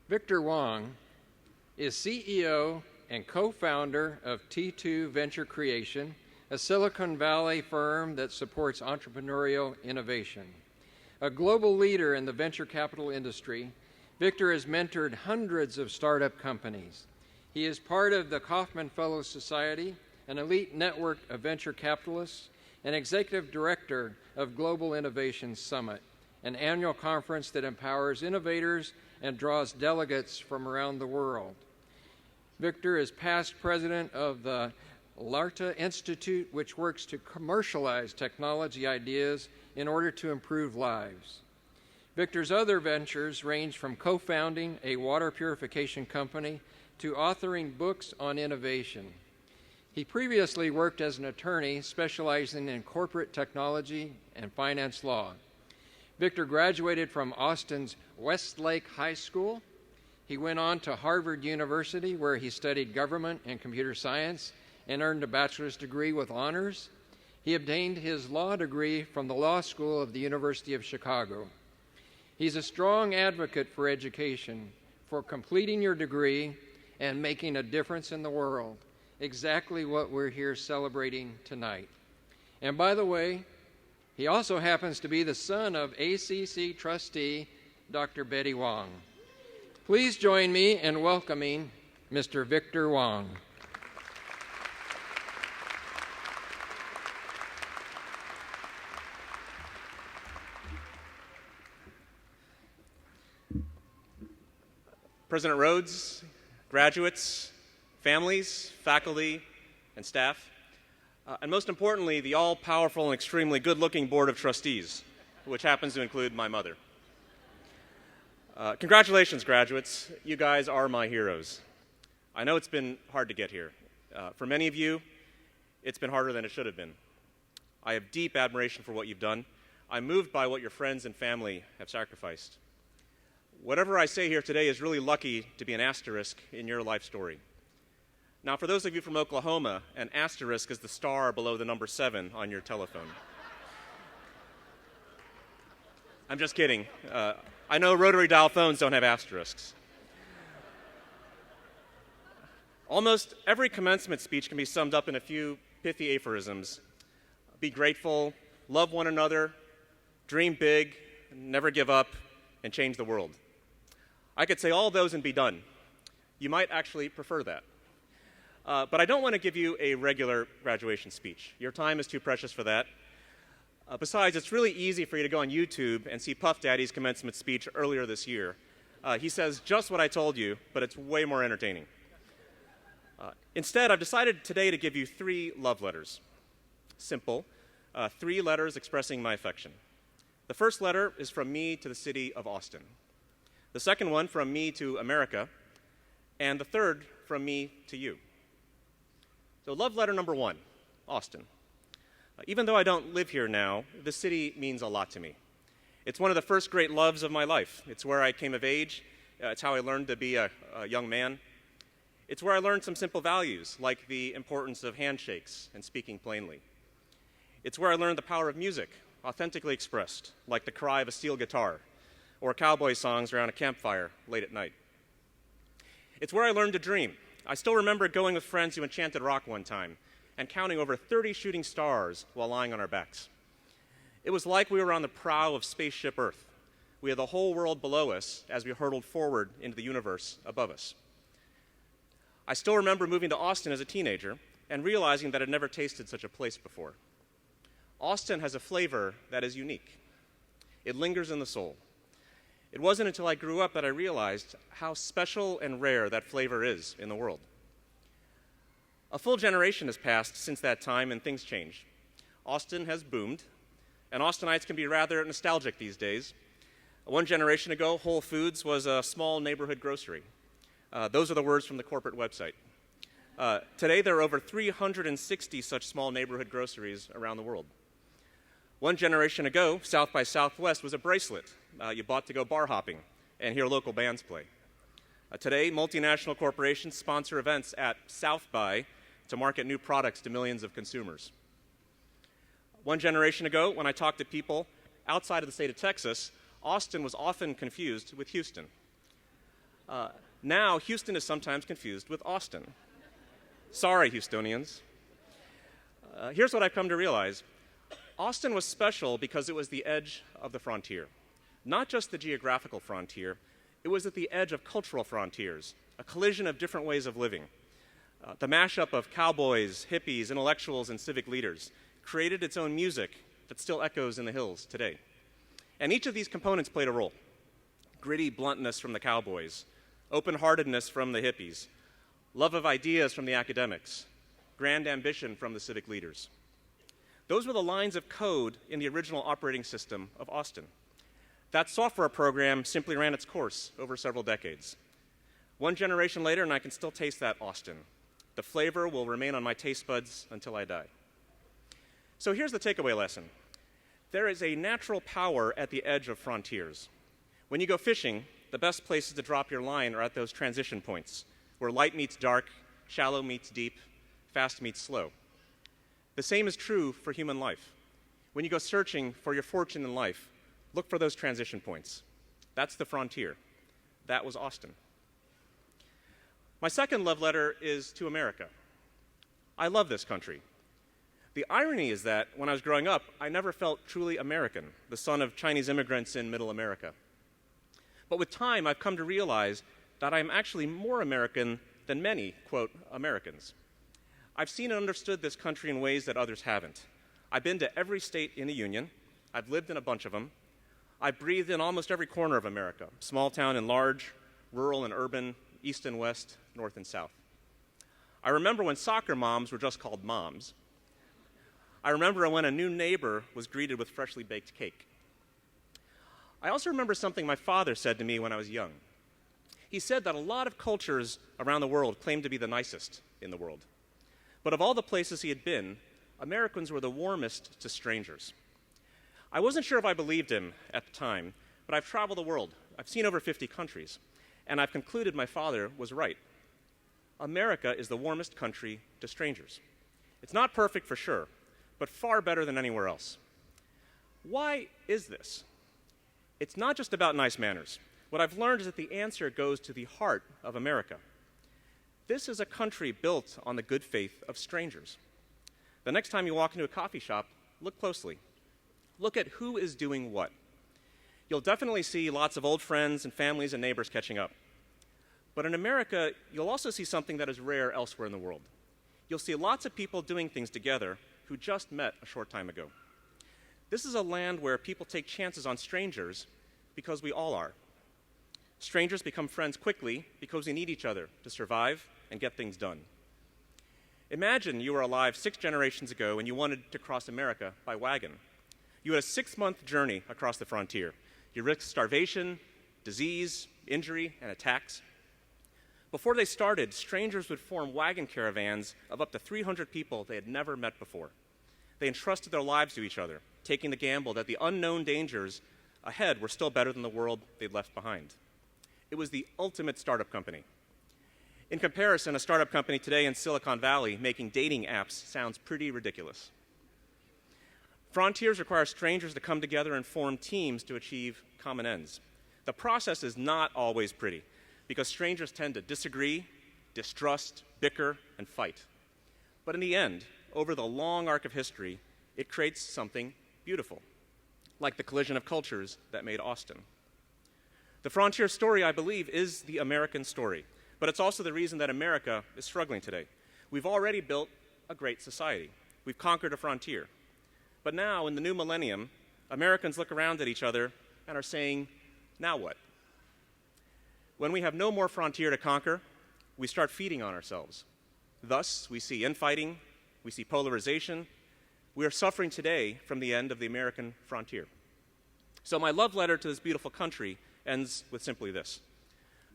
Victor Wong is CEO and co-founder of T2 Venture Creation, a Silicon Valley firm that supports entrepreneurial innovation. A global leader in the venture capital industry, Victor has mentored hundreds of startup companies. He is part of the Kauffman Fellow Society, an elite network of venture capitalists, and executive director of Global Innovation Summit, an annual conference that empowers innovators and draws delegates from around the world. Victor is past president of the Larta Institute, which works to commercialize technology ideas in order to improve lives. Victor's other ventures range from co-founding a water purification company to authoring books on innovation. He previously worked as an attorney specializing in corporate technology and finance law. Victor graduated from Austin's Westlake High School. He went on to Harvard University, where he studied government and computer science and earned a bachelor's degree with honors. He obtained his law degree from the Law School of the University of Chicago. He's a strong advocate for education, for completing your degree and making a difference in the world, exactly what we're here celebrating tonight. And by the way, he also happens to be the son of ACC trustee, Dr. Betty Wong. Please join me in welcoming Mr. Victor Wong. President Rhodes, graduates, families, faculty, and staff, and most importantly, the all-powerful and extremely good-looking Board of Trustees, which happens to include my mother. Congratulations, graduates. You guys are my heroes. I know it's been hard to get here. For many of you, it's been harder than it should have been. I have deep admiration for what you've done. I'm moved by what your friends and family have sacrificed. Whatever I say here today is really lucky to be an asterisk in your life story. Now, for those of you from Oklahoma, an asterisk is the star below the number 7 on your telephone. I'm just kidding. I know rotary dial phones don't have asterisks. Almost every commencement speech can be summed up in a few pithy aphorisms. Be grateful, love one another, dream big, never give up, and change the world. I could say all those and be done. You might actually prefer that. But I don't want to give you a regular graduation speech. Your time is too precious for that. Besides, it's really easy for you to go on YouTube and see Puff Daddy's commencement speech earlier this year. He says just what I told you, but it's way more entertaining. Instead, I've decided today to give you 3 love letters. Simple, 3 letters expressing my affection. The first letter is from me to the city of Austin. The second one from me to America. And the third from me to you. So love letter number 1, Austin. Even though I don't live here now, the city means a lot to me. It's one of the first great loves of my life. It's where I came of age. It's how I learned to be a young man. It's where I learned some simple values, like the importance of handshakes and speaking plainly. It's where I learned the power of music, authentically expressed, like the cry of a steel guitar, or cowboy songs around a campfire late at night. It's where I learned to dream. I still remember going with friends to Enchanted Rock one time and counting over 30 shooting stars while lying on our backs. It was like we were on the prow of spaceship Earth. We had the whole world below us as we hurtled forward into the universe above us. I still remember moving to Austin as a teenager and realizing that I'd never tasted such a place before. Austin has a flavor that is unique. It lingers in the soul. It wasn't until I grew up that I realized how special and rare that flavor is in the world. A full generation has passed since that time, and things change. Austin has boomed, and Austinites can be rather nostalgic these days. One generation ago, Whole Foods was a small neighborhood grocery. Those are the words from the corporate website. Today, there are over 360 such small neighborhood groceries around the world. One generation ago, South by Southwest was a bracelet you bought to go bar hopping and hear local bands play. Today, multinational corporations sponsor events at South by to market new products to millions of consumers. One generation ago, when I talked to people outside of the state of Texas, Austin was often confused with Houston. Now, Houston is sometimes confused with Austin. Sorry, Houstonians. Here's what I've come to realize. Austin was special because it was the edge of the frontier. Not just the geographical frontier, it was at the edge of cultural frontiers, a collision of different ways of living. The mashup of cowboys, hippies, intellectuals, and civic leaders created its own music that still echoes in the hills today. And each of these components played a role. Gritty bluntness from the cowboys, open-heartedness from the hippies, love of ideas from the academics, grand ambition from the civic leaders. Those were the lines of code in the original operating system of Austin. That software program simply ran its course over several decades. One generation later, and I can still taste that Austin. The flavor will remain on my taste buds until I die. So here's the takeaway lesson. There is a natural power at the edge of frontiers. When you go fishing, the best places to drop your line are at those transition points, where light meets dark, shallow meets deep, fast meets slow. The same is true for human life. When you go searching for your fortune in life, look for those transition points. That's the frontier. That was Austin. My second love letter is to America. I love this country. The irony is that when I was growing up, I never felt truly American, the son of Chinese immigrants in Middle America. But with time, I've come to realize that I'm actually more American than many, quote, Americans. I've seen and understood this country in ways that others haven't. I've been to every state in the Union. I've lived in a bunch of them. I've breathed in almost every corner of America, small town and large, rural and urban, east and west, north and south. I remember when soccer moms were just called moms. I remember when a new neighbor was greeted with freshly baked cake. I also remember something my father said to me when I was young. He said that a lot of cultures around the world claimed to be the nicest in the world. But of all the places he had been, Americans were the warmest to strangers. I wasn't sure if I believed him at the time, but I've traveled the world. I've seen over 50 countries, and I've concluded my father was right. America is the warmest country to strangers. It's not perfect for sure, but far better than anywhere else. Why is this? It's not just about nice manners. What I've learned is that the answer goes to the heart of America. This is a country built on the good faith of strangers. The next time you walk into a coffee shop, look closely. Look at who is doing what. You'll definitely see lots of old friends and families and neighbors catching up. But in America, you'll also see something that is rare elsewhere in the world. You'll see lots of people doing things together who just met a short time ago. This is a land where people take chances on strangers because we all are. Strangers become friends quickly because we need each other to survive and get things done. Imagine you were alive 6 generations ago and you wanted to cross America by wagon. You had a 6-month journey across the frontier. You risked starvation, disease, injury, and attacks. Before they started, strangers would form wagon caravans of up to 300 people they had never met before. They entrusted their lives to each other, taking the gamble that the unknown dangers ahead were still better than the world they'd left behind. It was the ultimate startup company. In comparison, a startup company today in Silicon Valley making dating apps sounds pretty ridiculous. Frontiers require strangers to come together and form teams to achieve common ends. The process is not always pretty, because strangers tend to disagree, distrust, bicker, and fight. But in the end, over the long arc of history, it creates something beautiful, like the collision of cultures that made Austin. The frontier story, I believe, is the American story, but it's also the reason that America is struggling today. We've already built a great society. We've conquered a frontier. But now, in the new millennium, Americans look around at each other and are saying, now what? When we have no more frontier to conquer, we start feeding on ourselves. Thus, we see infighting, we see polarization. We are suffering today from the end of the American frontier. So my love letter to this beautiful country ends with simply this.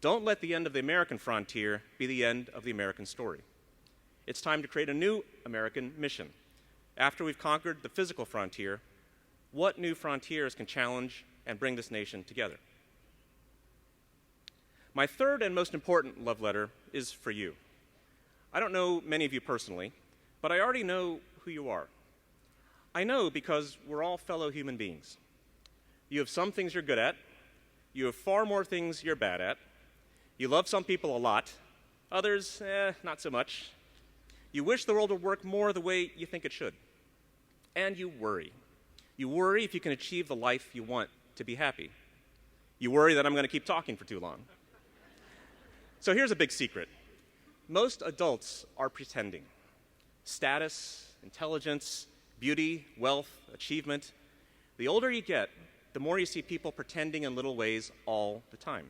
Don't let the end of the American frontier be the end of the American story. It's time to create a new American mission. After we've conquered the physical frontier, what new frontiers can challenge and bring this nation together? My third and most important love letter is for you. I don't know many of you personally, but I already know who you are. I know because we're all fellow human beings. You have some things you're good at. You have far more things you're bad at. You love some people a lot, others, not so much. You wish the world would work more the way you think it should. And you worry. You worry if you can achieve the life you want to be happy. You worry that I'm going to keep talking for too long. So here's a big secret. Most adults are pretending. Status, intelligence, beauty, wealth, achievement. The older you get, the more you see people pretending in little ways all the time.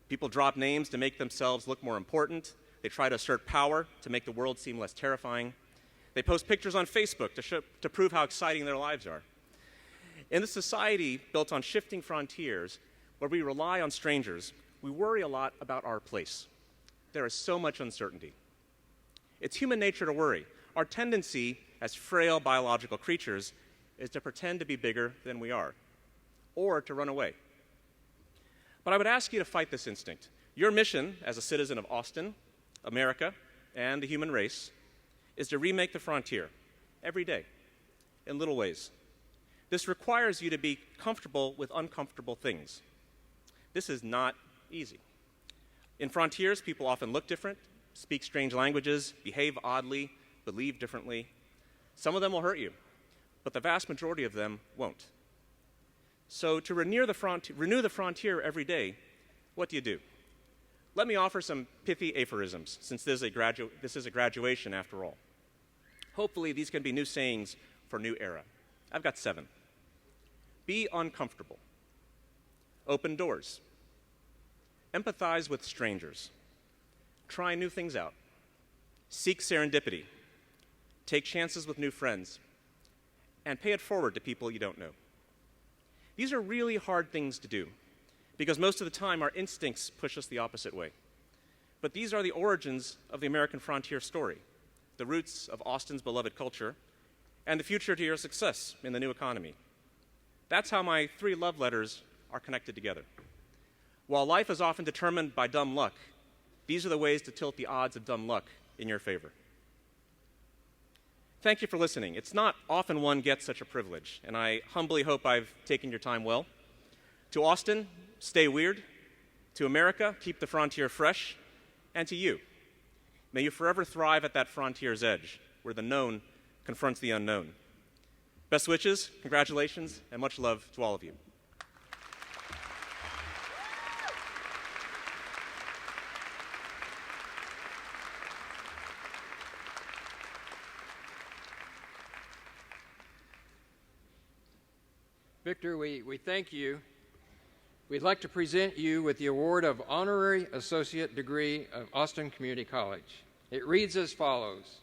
People drop names to make themselves look more important. They try to assert power to make the world seem less terrifying. They post pictures on Facebook to prove how exciting their lives are. In a society built on shifting frontiers, where we rely on strangers, we worry a lot about our place. There is so much uncertainty. It's human nature to worry. Our tendency as frail biological creatures is to pretend to be bigger than we are, or to run away. But I would ask you to fight this instinct. Your mission as a citizen of Austin, America, and the human race is to remake the frontier every day in little ways. This requires you to be comfortable with uncomfortable things. This is not easy. In frontiers, people often look different, speak strange languages, behave oddly, believe differently. Some of them will hurt you, but the vast majority of them won't. So to renew the frontier every day, what do you do? Let me offer some pithy aphorisms, since this is a graduation after all. Hopefully these can be new sayings for a new era. I've got 7. Be uncomfortable. Open doors. Empathize with strangers. Try new things out. Seek serendipity. Take chances with new friends. And pay it forward to people you don't know. These are really hard things to do, because most of the time our instincts push us the opposite way. But these are the origins of the American frontier story, the roots of Austin's beloved culture, and the future to your success in the new economy. That's how my 3 love letters are connected together. While life is often determined by dumb luck, these are the ways to tilt the odds of dumb luck in your favor. Thank you for listening. It's not often one gets such a privilege, and I humbly hope I've taken your time well. To Austin, stay weird. To America, keep the frontier fresh. And to you, may you forever thrive at that frontier's edge, where the known confronts the unknown. Best wishes, congratulations, and much love to all of you. Victor, we thank you. We'd like to present you with the award of Honorary Associate Degree of Austin Community College. It reads as follows.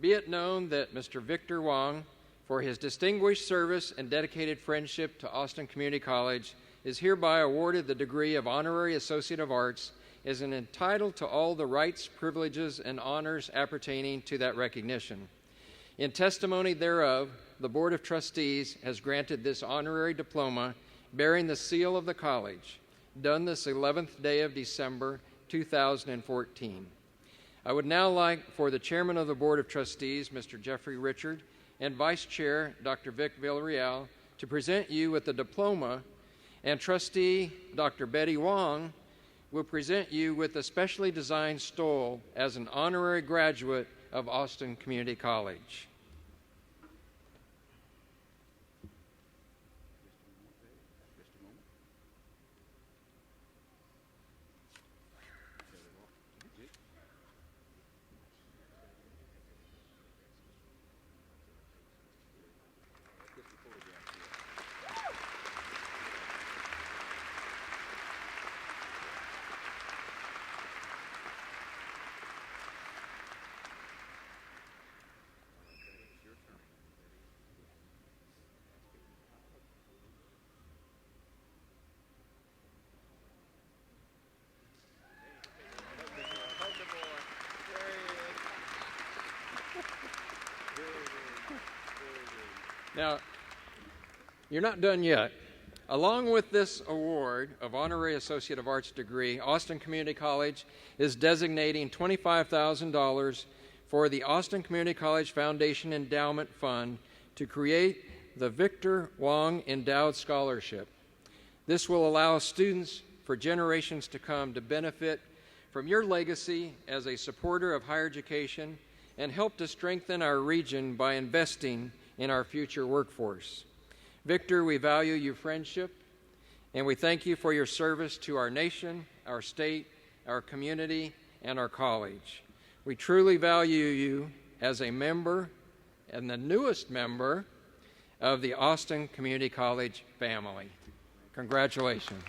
Be it known that Mr. Victor Wong, for his distinguished service and dedicated friendship to Austin Community College, is hereby awarded the degree of Honorary Associate of Arts, is entitled to all the rights, privileges, and honors appertaining to that recognition. In testimony thereof, the Board of Trustees has granted this honorary diploma bearing the seal of the college, done this 11th day of December, 2014. I would now like for the Chairman of the Board of Trustees, Mr. Jeffrey Richard, and Vice Chair, Dr. Vic Villarreal, to present you with the diploma, and Trustee Dr. Betty Wong will present you with a specially designed stole as an honorary graduate of Austin Community College. Now, you're not done yet. Along with this award of Honorary Associate of Arts degree, Austin Community College is designating $25,000 for the Austin Community College Foundation Endowment Fund to create the Victor Wong Endowed Scholarship. This will allow students for generations to come to benefit from your legacy as a supporter of higher education and help to strengthen our region by investing in our future workforce. Victor, we value your friendship, and we thank you for your service to our nation, our state, our community, and our college. We truly value you as a member and the newest member of the Austin Community College family. Congratulations.